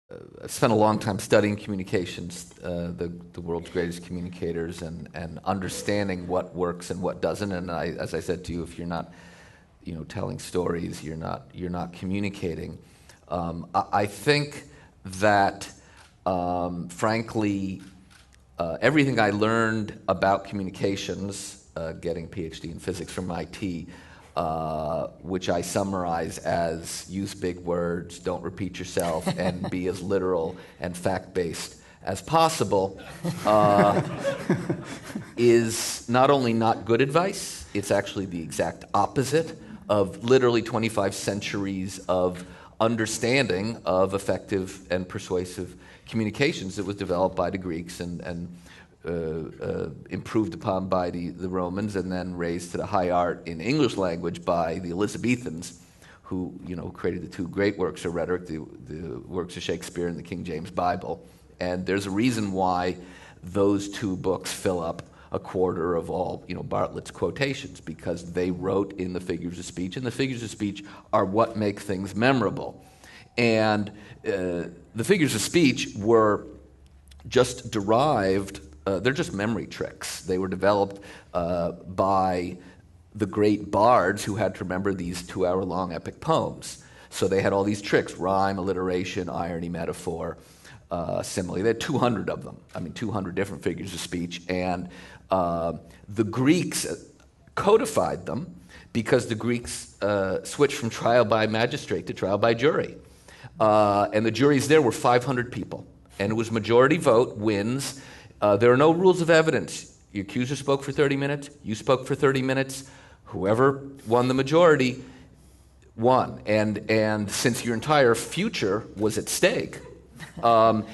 I've spent a long time studying communications, the world's greatest communicators, and understanding what works and what doesn't. And as I said to you, if you're not, telling stories, you're not communicating. I think that, frankly, everything I learned about communications, getting a PhD in physics from MIT, which I summarize as use big words, don't repeat yourself, and be as literal and fact-based as possible, is not only not good advice, it's actually the exact opposite of literally 25 centuries of understanding of effective and persuasive communications that was developed by the Greeks and improved upon by the Romans, and then raised to the high art in English language by the Elizabethans, who created the two great works of rhetoric, the works of Shakespeare and the King James Bible. And there's a reason why those two books fill up a quarter of all Bartlett's quotations, because they wrote in the figures of speech, and the figures of speech are what make things memorable. And the figures of speech were just derived. They're just memory tricks. They were developed by the great bards who had to remember these 2-hour-long epic poems. So they had all these tricks: rhyme, alliteration, irony, metaphor, simile. They had 200 of them. 200 different figures of speech. And the Greeks codified them because the Greeks switched from trial by magistrate to trial by jury. And the juries there were 500 people. And it was majority vote wins. There are no rules of evidence. Your accuser spoke for 30 minutes, you spoke for 30 minutes, whoever won the majority won. And since your entire future was at stake,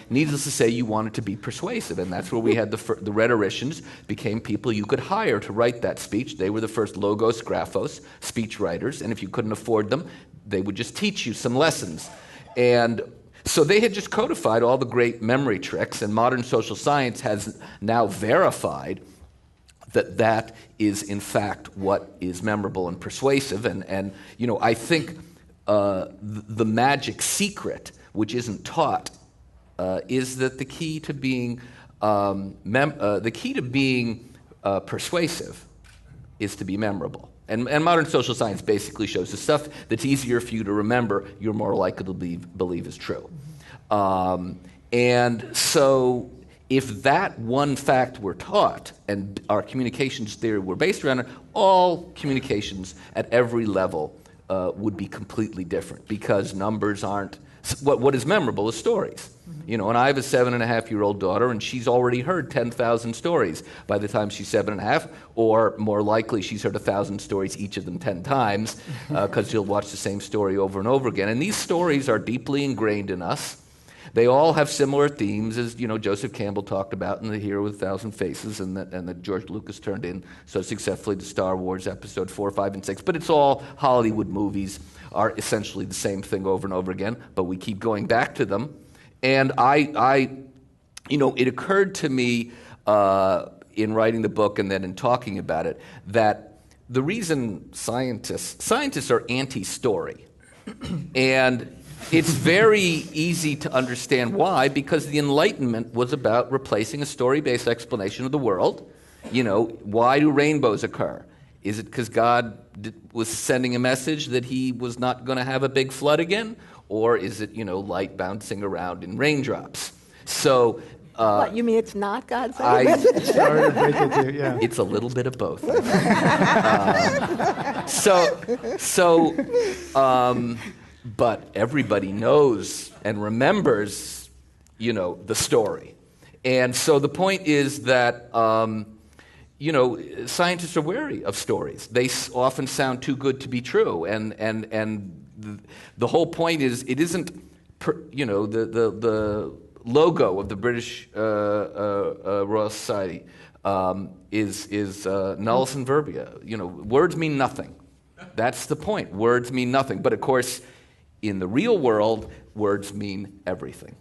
needless to say, you wanted to be persuasive, and that's where we had the rhetoricians became people you could hire to write that speech. They were the first logos, graphos, speech writers, and if you couldn't afford them, they would just teach you some lessons. And so they had just codified all the great memory tricks, and modern social science has now verified that that is, in fact, what is memorable and persuasive. And I think the magic secret, which isn't taught, is that the key to being persuasive is to be memorable. And modern social science basically shows the stuff that's easier for you to remember, you're more likely to believe is true. And so if that one fact were taught and our communications theory were based around it, all communications at every level would be completely different, because numbers aren't... What is memorable is stories. And I have a 7.5-year-old daughter, and she's already heard 10,000 stories by the time she's 7.5, or more likely she's heard 1,000 stories, each of them 10 times, because she'll watch the same story over and over again. And these stories are deeply ingrained in us. They all have similar themes, as Joseph Campbell talked about in The Hero with 1,000 Faces, and that George Lucas turned in so successfully to Star Wars Episode 4, 5, and 6. But it's all Hollywood movies are essentially the same thing over and over again, but we keep going back to them. And it occurred to me in writing the book and then in talking about it that the reason scientists are anti-story, and it's very easy to understand why, because the Enlightenment was about replacing a story-based explanation of the world. Why do rainbows occur? Is it because God was sending a message that he was not going to have a big flood again? Or is it, light bouncing around in raindrops? So... what, you mean it's not God's message? Sorry to break it to you, yeah. It's a little bit of both. But everybody knows and remembers, the story. And so the point is that, scientists are wary of stories. They often sound too good to be true. And the whole point is, it isn't, the logo of the British Royal Society is nullus in verbia. Words mean nothing. That's the point. Words mean nothing. But of course, in the real world, words mean everything.